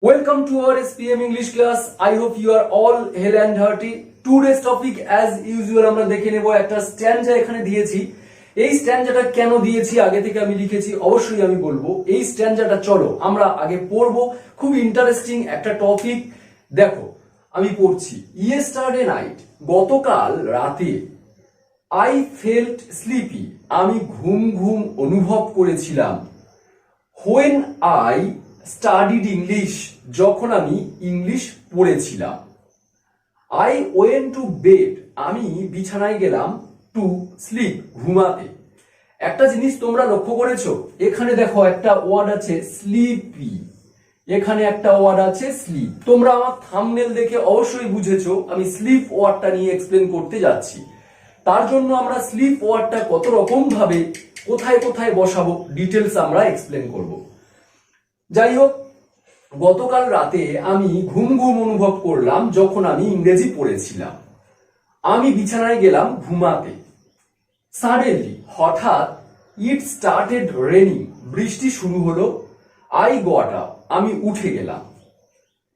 Welcome to our SPM English class. I hope you are all hale and hearty. Today's topic as usual আমরা দেখে নেব একটা স্ট্যান্জা এখানে দিয়েছি। এই স্ট্যান্জাটা কেন দিয়েছি আগে থেকে আমি লিখেছি, অবশ্যই আমি বলবো। এই স্ট্যান্জাটা চলো আমরা আগে পড়বো, খুব ইন্টারেস্টিং একটা টপিক। দেখো আমি পড়ছি, ইয়েস্টারডে নাইট, গতকাল রাতে, আই ফেল্ট স্লিপি, আমি ঘুম ঘুম অনুভব করেছিলাম। হোয়েন আই স্টাডিড ইংলিশ, যখন আমি ইংলিশ পড়েছিলাম। আই ওয়েন্ট টু বেড, আমি বিছানায় গেলাম। টু স্লিপ, ঘুমাতে। একটা জিনিস তোমরা লক্ষ্য করেছো, এখানে দেখো একটা ওয়ার্ড আছে স্লিপি, এখানে একটা ওয়ার্ড আছে স্লিপ। তোমরা আমার থাম্বনেল দেখে অবশ্যই বুঝেছো আমি স্লিপ ওয়ার্ডটা নিয়ে এক্সপ্লেন করতে যাচ্ছি। তার জন্য আমরা স্লিপ ওয়ার্ডটা কত রকম ভাবে কোথায় কোথায় বসাবো ডিটেলস আমরা এক্সপ্লেন করব। যাই হোক, গতকাল রাতে আমি ঘুম ঘুম অনুভব করলাম যখন আমি ইংরেজি পড়েছিলাম। আমি বিছানায় গেলাম ঘুমাতে। সাডেনলি, হঠাৎ, ইট স্টার্টেড রেনিং, বৃষ্টি শুরু হলো। আই গট আপ, আমি উঠে গেলাম।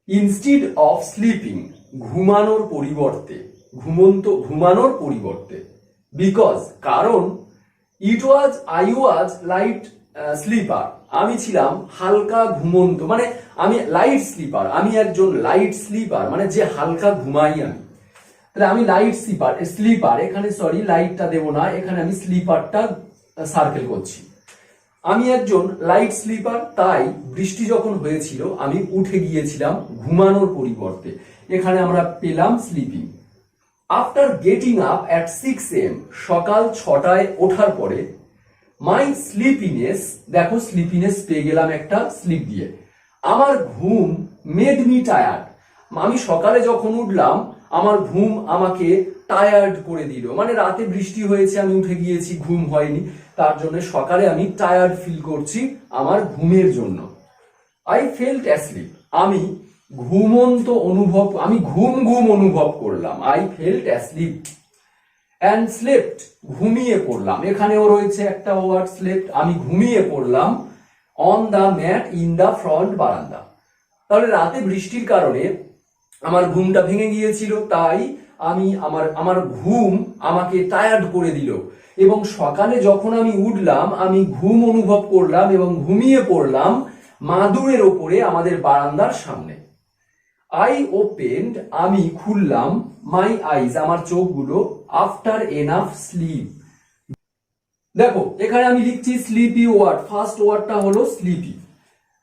ইনস্টিড অফ স্লিপিং, ঘুমানোর পরিবর্তে, ঘুমানোর পরিবর্তে। বিকজ, কারণ, আই ওয়াজ লাইট স্লিপার, আমি ছিলাম হালকা ঘুমন্ত, মানে আমি লাইট স্লিপার, আমি একজন লাইট স্লিপার, মানে যে হালকা ঘুমাই আমি। তাহলে আমি লাইট স্লিপার, এখানে সরি লাইটটা দেব না, এখানে আমি স্লিপারটা সার্কেল করছি। আমি একজন লাইট স্লিপার, তাই বৃষ্টি যখন হয়েছিল আমি উঠে গিয়েছিলাম ঘুমানোর পরিবর্তে। এখানে আমরা পেলাম sleeping. After getting up at 6 AM, সকাল 6টায় ওঠার পরে। মাই স্লিপিনেস, দেখো স্লিপিনেস পেয়ে গেলাম একটা স্লিপ দিয়ে। আমার ঘুম মেড মি টায়ার্ড, আমি সকালে যখন উঠলাম আমার ঘুম আমাকে টায়ার্ড করে দিল, মানে রাতে বৃষ্টি হয়েছে, আমি উঠে গিয়েছি, ঘুম হয়নি, তার জন্য সকালে আমি টায়ার্ড ফিল করছি আমার ঘুমের জন্য। আই ফেল্ট অ্যাসলিপ, আমি ঘুম ঘুম অনুভব করলাম। I felt asleep. And slept, ঘুমিয়ে পড়লাম, এখানেও রয়েছে একটা ওয়ার্ড স্লেপ্ট, আমি ঘুমিয়ে পড়লাম। On the mat in the front বারান্দা, তাহলে রাতে বৃষ্টির কারণে আমার ঘুমটা ভেঙে গিয়েছিল, তাই আমি আমার ঘুম আমাকে টায়ার্ড করে দিল, এবং সকালে যখন আমি উঠলাম আমি ঘুম অনুভব করলাম এবং ঘুমিয়ে পড়লাম মাদুরের ওপরে আমাদের বারান্দার সামনে। আই ওপেন্ড, আমি খুললাম। মাই আইজ, আমার চোখগুলো। আফটার এনাফ স্লিপ, দেখো এখানে আমি লিখছি স্লিপি ওয়ার্ড, ফার্স্ট ওয়ার্ডটা হলো স্লিপি।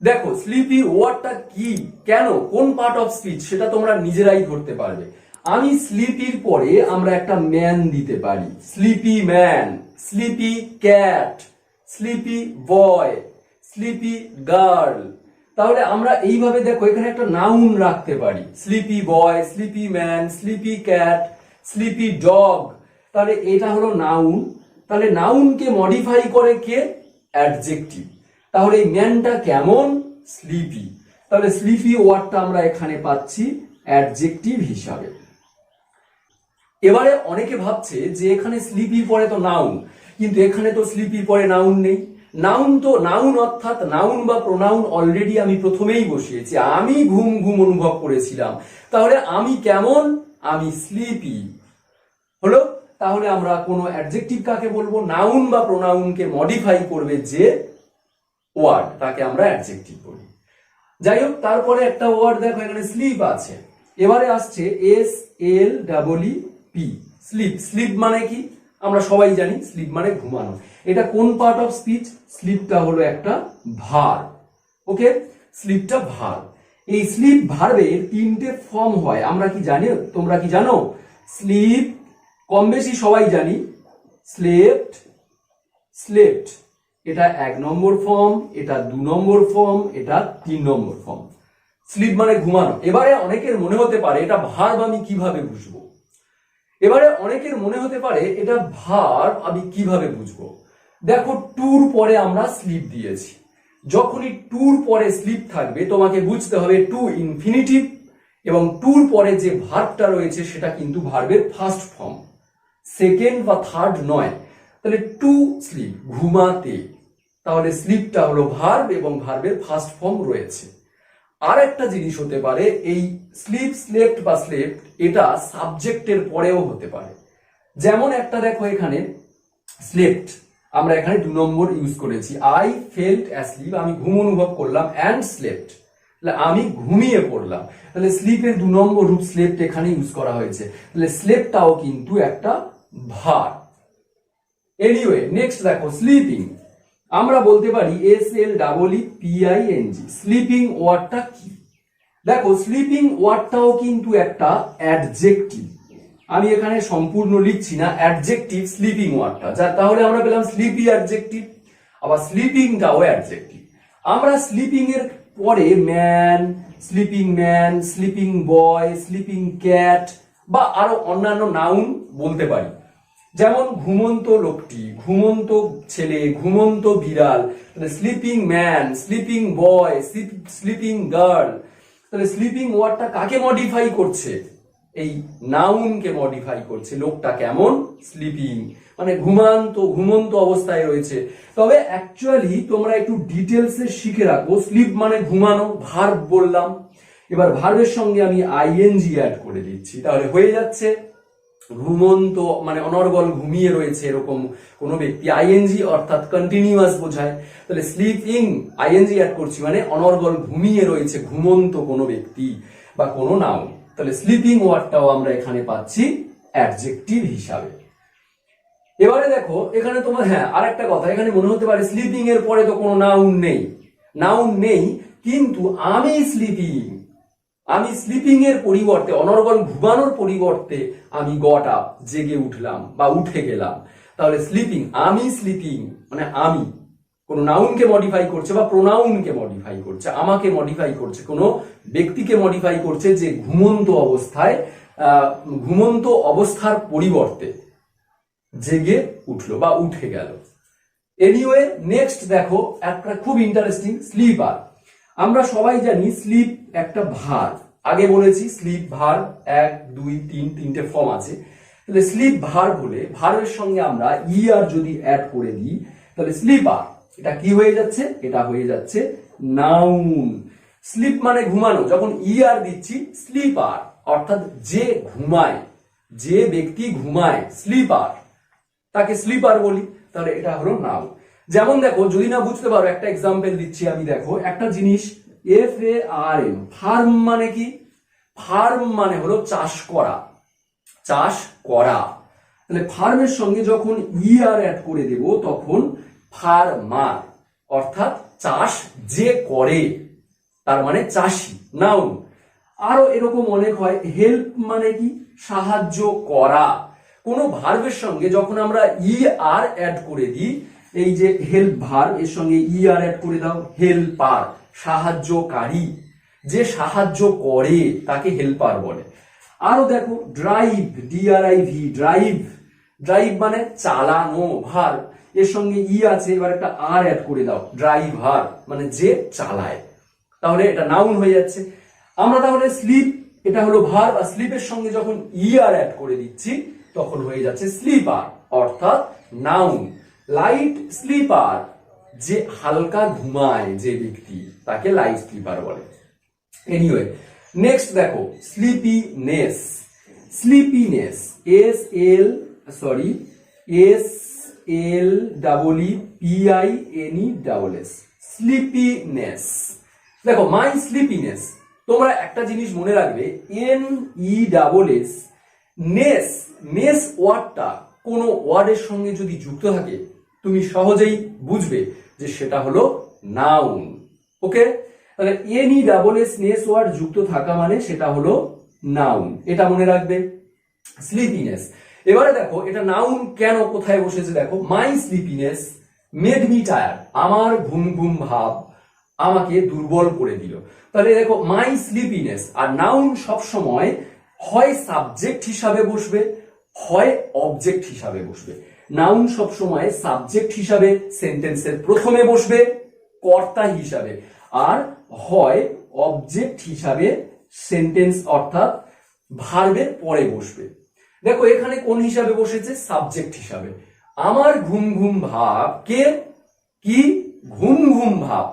দেখো স্লিপি ওয়ার্ডটা কি, কেন, কোন পার্ট অফ স্পিচ সেটা তোমরা নিজেরাই ধরতে পারবে। আমি স্লিপির পরে আমরা একটা ম্যান দিতে পারি, sleepy man, sleepy cat, sleepy boy, sleepy girl. তাহলে আমরা এইভাবে দেখো এখানে একটা নাউন রাখতে পারি, sleepy boy, sleepy man, sleepy cat, sleepy dog. তাহলে এটা হলো নাউন। তাহলে নাউনকে মডিফাই করে কে? অ্যাডজেক্টিভ। তাহলে এই ম্যানটা কেমন? স্লিপি। তাহলে স্লিপি ওয়ার্ডটা আমরা এখানে পাচ্ছি অ্যাডজেক্টিভ হিসাবে। এবারে অনেকে ভাবছে যে এখানে স্লিপি পরে তো নাউন, কিন্তু এখানে তো স্লিপি পরে নাউন নেই। নাউন অর্থাৎ নাউন বা প্রোনাউন অলরেডি আমি প্রথমেই বসিয়েছি, আমি ঘুম ঘুম অনুভব করেছিলাম। তাহলে আমি কেমন? আমি স্লিপি হলো। তাহলে আমরা কোনো অ্যাডজেক্টিভ কাকে বলবো? নাউন বা প্রোনাউনকে মডিফাই করবে যে ওয়ার্ড, তাকে আমরা অ্যাডজেক্টিভ বলি। যাই হোক, তারপরে একটা ওয়ার্ড দেখো এখানে স্লিপ আছে। এবারে আসছে SLEEP, স্লিপ। স্লিপ মানে কি আমরা সবাই জানি, স্লিপ মানে ঘুমানো। এটা কোন পার্ট অফ স্পিচ? স্লিপটা হলো একটা ভার্ব। ওকে, স্লিপটা ভার্ব। এই স্লিপ ভার্বের 3টে ফর্ম হয়, আমরা কি জানি? তোমরা কি জানো? স্লিপ কম বেশি সবাই জানি, স্লেপ্ট, স্লেপ্ট, এটা 1 নম্বর ফর্ম, এটা 2 নম্বর ফর্ম, এটা 3 নম্বর ফর্ম। স্লিপ মানে ঘুমানো। এবারে অনেকের মনে হতে পারে এটা ভার্ব, আমি কিভাবে বুঝবো? এটা ভার্ব আমি কিভাবে বুঝবো? দেখো টুর পরে আমরা স্লিপ দিয়েছি, যখনই টুর পরে স্লিপ থাকবে তোমাকে বুঝতে হবে টু ইনফিনিটিভ, এবং টুর পরে যে ভার্বটা রয়েছে সেটা কিন্তু ভার্বের ফার্স্ট ফর্ম, সেকেন্ড বা থার্ড নয়। তাহলে টু স্লিপ, ঘুমাতে। তাহলে স্লিপটা হলো ভার্ব এবং ভার্বের ফার্স্ট ফর্ম রয়েছে। আর একটা জিনিস হতে পারে, এই স্লিপ, স্লেপ্ট বা স্লেপ্ট এটা সাবজেক্টের পরেও হতে পারে। যেমন একটা দেখো এখানে স্লেপ্ট, আমরা এখানে 2 নম্বর ইউজ করেছি, আই ফেল্ট অ্যাসলিপ, আমি ঘুম অনুভব করলাম, অ্যান্ড স্লেপ্ট, তাহলে আমি ঘুমিয়ে পড়লাম। তাহলে স্লিপের 2 নম্বর রূপ স্লেপ্ট এখানে ইউজ করা হয়েছে। তাহলে স্লেপ্টটাও কিন্তু একটা ভার্ব। এনিওয়ে, নেক্সট দেখো স্লিপিং। আমরা বলতে পারি SLEEPING, স্লিপিং ওয়ার্ডটা কি? দেখো স্লিপিং ওয়ার্ডটাও কিন্তু একটা অ্যাডজেক্টিভ। আমি এখানে সম্পূর্ণ লিখছি না, অ্যাডজেক্টিভ স্লিপিং ওয়ার্ডটা, যা তাহলে আমরা পেলাম স্লিপি অ্যাডজেক্টিভ, আবার স্লিপিংটাও অ্যাডজেক্টিভ। আমরা স্লিপিং এর পরে ম্যান, স্লিপিং বয়, স্লিপিং ক্যাট বা আরো অন্যান্য নাউন বলতে পারি। যেমন ঘুমন্ত লোকটি, ঘুমন্ত ছেলে, ঘুমন্ত বিড়াল, তাহলে স্লিপিং ম্যান, স্লিপিং বয়, স্লিপিং গার্ল। তাহলে স্লিপিং ওয়ার্ডটা কাকে মডিফাই করছে? এই নাউনকে মডিফাই করছে। লোকটা কেমন? স্লিপিং, মানে ঘুমন্ত অবস্থায় রয়েছে। তবে অ্যাকচুয়ালি তোমরা একটু ডিটেলসে শিখে রাখো, স্লিপ মানে ঘুমানো, ভার্ব বললাম। এবার ভার্বের সঙ্গে আমি আইএনজি অ্যাড করে দিচ্ছি, তাহলে হয়ে যাচ্ছে ঘুমন্ত, মানে অনর্গল ঘুমিয়ে রয়েছে এরকম কোন ব্যক্তি। আইএনজি অর্থাৎ কন্টিনিউয়াস বোঝায়। তাহলে স্লিপিং আইএনজি অ্যাড করছি, মানে অনর্গল ঘুমিয়ে রয়েছে ঘুমন্ত কোনো ব্যক্তি বা কোনো নাউন। তাহলে স্লিপিং ওয়ার্ডটাও আমরা এখানে পাচ্ছি অ্যাডজেক্টিভ হিসাবে। এবারে দেখো এখানে তোমার, হ্যাঁ আরেকটা কথা, এখানে মনে হতে পারে স্লিপিং এর পরে তো কোনো নাউন নেই, কিন্তু আমি স্লিপিং এর পরিবর্তে, অনর্গল ঘুমানোর পরিবর্তে আমি গট আপ, জেগে উঠলাম বা উঠে গেলাম। তাহলে আমি স্লিপিং মানে আমি কোন নাউনকে মডিফাই করছে বা প্রোনাউনকে মডিফাই করছে, আমাকে মডিফাই করছে, কোন ব্যক্তিকে মডিফাই করছে যে ঘুমন্ত অবস্থার পরিবর্তে জেগে উঠলো বা উঠে গেল। এনিওয়ে, নেক্সট দেখো একটা খুব ইন্টারেস্টিং, স্লিপার। আমরা সবাই জানি স্লিপ একটা ভার্ব, আগে বলেছি স্লিপ ভার্ব 1 2 3 তিনটে ফর্ম আছে। তাহলে স্লিপ ভার্ব হলে ভার্বের সঙ্গে আমরা আর যদি অ্যাড করে দিই, তাহলে স্লিপার এটা কি হয়ে যাচ্ছে? এটা হয়ে যাচ্ছে নাউন। স্লিপ মানে ঘুমানো, যখন আর দিচ্ছি স্লিপার অর্থাৎ যে ঘুমায়, যে ব্যক্তি ঘুমায়, স্লিপার, তাকে স্লিপার বলি। তাহলে এটা হলো নাউন। যেমন দেখো, যদি না বুঝতে পারো একটা এক্সাম্পল দিচ্ছি আমি। দেখো একটা জিনিস, FARM, ফার্ম মানে কি? ফার্ম মানে হলো চাষ করা। তাহলে ফার্মের সঙ্গে যখন আর অ্যাড করে দেব, তখন ফার্মার অর্থাৎ চাষ যে করে, তার মানে চাষি, নাউন। আরো এরকম অনেক হয়। হেল্প মানে কি? সাহায্য করা। কোন ভার্বের সঙ্গে যখন আমরা আর অ্যাড করে দিই, এই যে হেল্প ভার্ব, এর সঙ্গে আর অ্যাড করে দাও, হেল্পার, সাহায্যকারী, যে সাহায্য করে তাকে হেল্পার বলে। আরো দেখো ড্রাইভ, DRIV, ড্রাইভ মানে চালানো, ভার্ব, এর সঙ্গে আছে, এবার একটা আর অ্যাড করে দাও, ড্রাইভার মানে যে চালায়, তাহলে এটা নাউন হয়ে যাচ্ছে। আমরা তাহলে স্লিপ, এটা হলো ভার্ব, আর স্লিপের সঙ্গে যখন আর অ্যাড করে দিচ্ছি, তখন হয়ে যাচ্ছে স্লিপার অর্থাৎ নাউন। লাইট স্লিপার, যে হালকা ঘুমায় যে ব্যক্তি, তাকে লাইট স্লিপার বলে। এনিওয়ে, নেক্সট দেখো স্লিপিনেস। SLEEPINESS, sleepiness. দেখো মাই স্লিপিনেস, তোমরা একটা জিনিস মনে রাখবে, NESS, নেস ওয়ার্ডটা কোন ওয়ার্ডের সঙ্গে যদি যুক্ত থাকে, তুমি সহজেই বুঝবে যে সেটা হলো নাউন। ওকে, তাহলে NESS, নেস ওয়ার্ড যুক্ত থাকা মানে সেটা হলো নাউন, এটা মনে রাখবে। স্লিপিনেস, এবারে দেখো এটা নাউন কেন, কোথায় বসেছে দেখো, মাই স্লিপিনেস মেড মি টায়ার্ড, আমার ঘুম ভাব আমাকে দুর্বল করে দিল। তাহলে দেখো মাই স্লিপিনেস, আর নাউন সব সময় হয় সাবজেক্ট হিসাবে বসবে, হয় অবজেক্ট হিসাবে বসবে। নাউন সব সময় সাবজেক্ট হিসাবে সেন্টেন্সের প্রথমে বসবে কর্তা হিসাবে, আর হয় অবজেক্ট হিসাবে সেন্টেন্স অর্থাৎ ভার্বের পরে বসবে। দেখো এখানে কোন হিসাবে বসেছে? সাবজেক্ট হিসাবে। আমার ঘুম ভাব, কে কি? ঘুম ভাব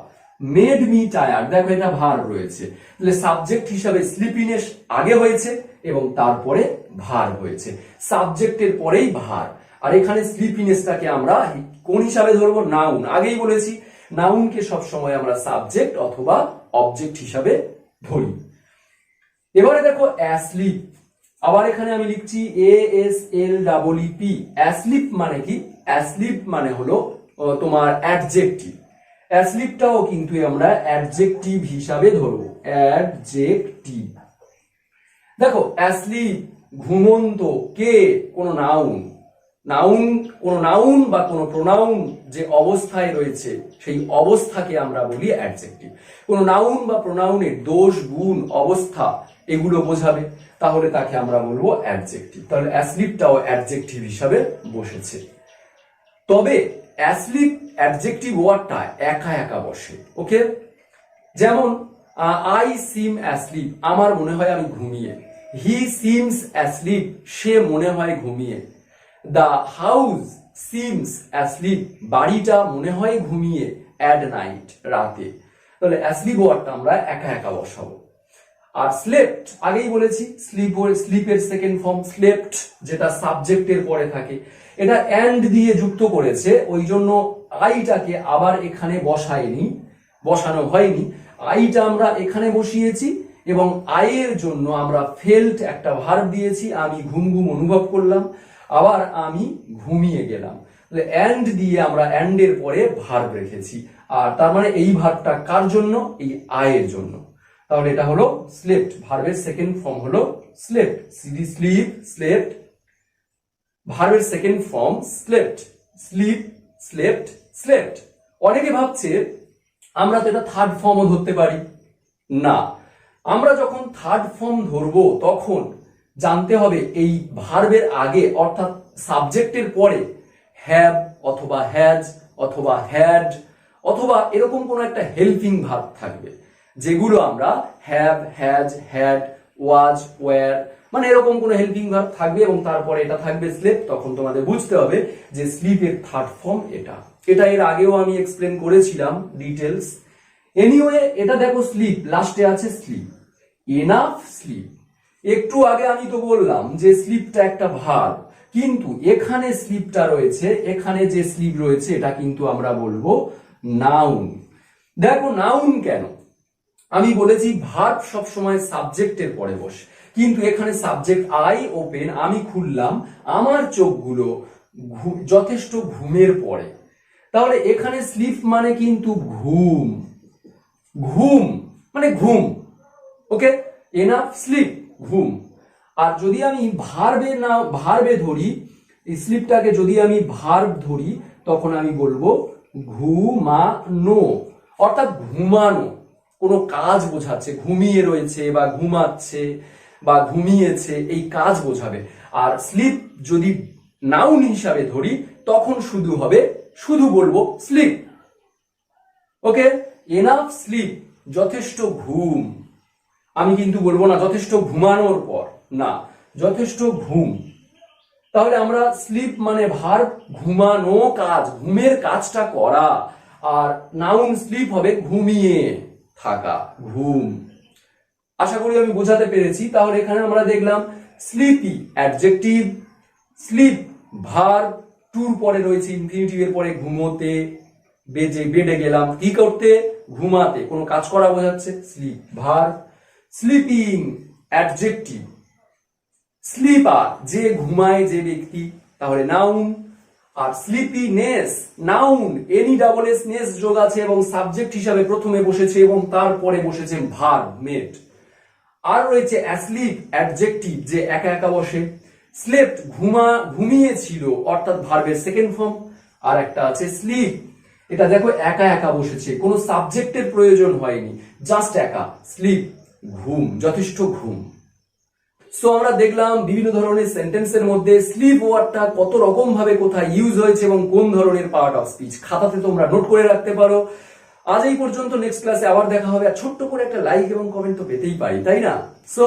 মেড মি টায়ার্ড, দেখো এটা ভার্ব রয়েছে, তাহলে সাবজেক্ট হিসাবে স্লিপিনেস আগে হয়েছে এবং তারপরে ভার্ব হয়েছে, সাবজেক্টের পরেই ভার্ব। আর এখানে স্লিপিনেসটাকে আমরা কোন হিসাবে ধরবো? নাউন। আগেই বলেছি নাউনকে সবসময় আমরা সাবজেক্ট অথবা অবজেক্ট হিসাবে ধরি। এবারে দেখো অ্যাসলিপ, আবার এখানে আমি লিখছি ASLEEP। অ্যাসলিপ মানে কি? অ্যাসলিপ মানে হলো তোমার অ্যাডজেক্টিভ। অ্যাসলিপটাও কিন্তু আমরা অ্যাডজেক্টিভ হিসাবে ধরবো, অ্যাডজেক্টিভ। দেখো অ্যাসলিপ ঘুমন্ত, কে? কোন নাউন, কোন নাউন বা কোন প্রোনাউন যে অবস্থায় রয়েছে সেই অবস্থাকে আমরা বলি অ্যাডজেক্টিভ। কোন নাউন বা প্রোনাউনের দোষ, গুণ, অবস্থা এগুলো বোঝাবে, তাহলে তাকে আমরা বলবো অ্যাডজেক্টিভ। তাহলে অ্যাসলিপটাও অ্যাডজেক্টিভ হিসাবে বসেছে। তবে অ্যাসলিপ অ্যাডজেক্টিভ ওয়ার্ডটা একা একা বসে, ওকে? যেমন আই সিম অ্যাসলিপ, আমার মনে হয় আমি ঘুমিয়ে। হি সিমস অ্যাসলিপ, সে মনে হয় ঘুমিয়ে। দ্য হাউস সিমস অ্যাসলিপ, বাড়িটা মনে হয় ঘুমিয়ে। অ্যাট নাইট, রাতে। তাহলে অ্যাসলিপ ওয়ার্ডটা আমরা একা একা বসাবো। আর স্লেপ্ট, আগেই বলেছি স্লিপের সেকেন্ড ফর্ম স্লেপ্ট, যেটা সাবজেক্টের পরে থাকে। এটা এন্ড দিয়ে যুক্ত করেছে, ওই জন্য আইটাকে আবার এখানে বসানো হয়নি। আইটা আমরা এখানে বসিয়েছি এবং আইয়ের জন্য আমরা ফেল্ট একটা ভার্ব দিয়েছি, আমি ঘুম ঘুম অনুভব করলাম, আবার আমি ঘুমিয়ে গেলাম। তাহলে এন্ড দিয়ে আমরা এন্ডের পরে ভার্ব রেখেছি, আর তার মানে এই ভার্বটা কার জন্য? এই আইয়ের জন্য। তাহলে এটা হলো স্লেপ্ট, ভার্বের সেকেন্ড ফর্ম হলো স্লেপ্ট। সিডি স্লিপ, স্লেপ্ট, ভার্বের second form slept. Sleep, slept, slept. অনেকে ভাবছে আমরা তো এটা থার্ড ফর্মও ধরতে পারি। না, আমরা যখন থার্ড ফর্ম ধরবো তখন জানতে হবে এই ভার্বের আগে অর্থাৎ সাবজেক্টের পরে হ্যাভ অথবা হ্যাজ অথবা হ্যাড অথবা এরকম কোন একটা হেল্পিং ভার্ব থাকবে, যেগুলো আমরা have, has, had, was, were, মানে এরকম কোন হেল্পিং ভার্ব থাকবে এবং তারপরে এটা থাকবে স্লেপ। তখন তোমাদের বুঝতে হবে যে স্লিপের থার্ড ফর্ম এটা এর আগেও আমি এক্সপ্লেন করেছিলাম ডিটেলস। এনিওয়ে এটা দেখো স্লিপ, লাস্টে আছে স্লিপ, এনাফ স্লিপ। একটু আগে আমি তো বললাম যে স্লিপটা একটা ভার্ব, কিন্তু এখানে স্লিপটা রয়েছে, এখানে যে স্লিপ রয়েছে এটা কিন্তু আমরা বলবো নাউন। দেখো নাউন কেন? আমি বলেছি ভার্ব সবসময় সাবজেক্টের পরে বসে, কিন্তু এখানে সাবজেক্ট আই ওপেন, আমি খুললাম, আমার চোখগুলো যথেষ্ট ঘুমের পরে। তাহলে এখানে স্লিপ মানে কিন্তু ঘুম, ঘুম মানে ঘুম, ওকে? এনাফ স্লিপ, ঘুম। আর যদি আমি ভার্বে ধরি, এই স্লিপটাকে যদি আমি ভার্ব ধরি তখন আমি বলবো ঘুমানো, অর্থাৎ ঘুমানো, কোনো কাজ বোঝাচ্ছে, ঘুমিয়ে রয়েছে বা ঘুমাচ্ছে বা ঘুমিয়েছে, এই কাজ বোঝাবে। আর স্লিপ যদি নাউন হিসাবে ধরি তখন শুধু বলবো স্লিপ, ওকে? এনাফ স্লিপ, যথেষ্ট ঘুম। আমি কিন্তু বলবো না যথেষ্ট ঘুমানোর পর, না, যথেষ্ট ঘুম। তাহলে আমরা স্লিপ মানে ভার্ব, ঘুমানো, কাজ, ঘুমের কাজটা করা। আর নাউন স্লিপ হবে ঘুমিয়ে থাকা, ঘুম। আশা করি আমি বোঝাতে পেরেছি। তাহলে এখানে আমরা দেখলাম স্লিপি অ্যাডজেক্টিভ, স্লিপ ভার্ব, টুর পরে রয়েছে ইনফিনিটিভের পরে ঘুমোতে, বেডে গেলাম, কি করতে? ঘুমাতে, কোনো কাজ করা বোঝাচ্ছে, sleep verb. Sleeping adjective, sleeper যে ঘুমায় যে ব্যক্তি, তাহলে নাউন। আর sleepiness noun, any double S ness যোগ আছে এবং সাবজেক্ট হিসাবে প্রথমে বসেছে এবং তারপরে বসেছে ভার্ব মেড। আর রয়েছে অ্যাসলিপ অ্যাডজেক্টিভ, যে একা একা বসে। স্লেপ্ট ঘুমিয়েছিল, অর্থাৎ ভার্বের সেকেন্ড ফর্ম। আর একটা আছে স্লিপ, এটা দেখো একা একা বসেছে, কোনো সাবজেক্টের প্রয়োজন হয়নি, জাস্ট একা, স্লিপ, ঘুম, যথেষ্ট ঘুম। সো আমরা দেখলাম বিভিন্ন ধরনের সেন্টেন্সের মধ্যে স্লিপ ওয়ার্ডটা কত রকম ভাবে কোথায় ইউজ হয়েছে এবং কোন ধরনের পার্ট অফ স্পিচ। খাতাতে তোমরা নোট করে রাখতে পারো। আজ এই পর্যন্ত, নেক্সট ক্লাসে আবার দেখা হবে। আর ছোট্ট করে একটা লাইক এবং কমেন্ট তো পেতেই পারি, তাই না? সো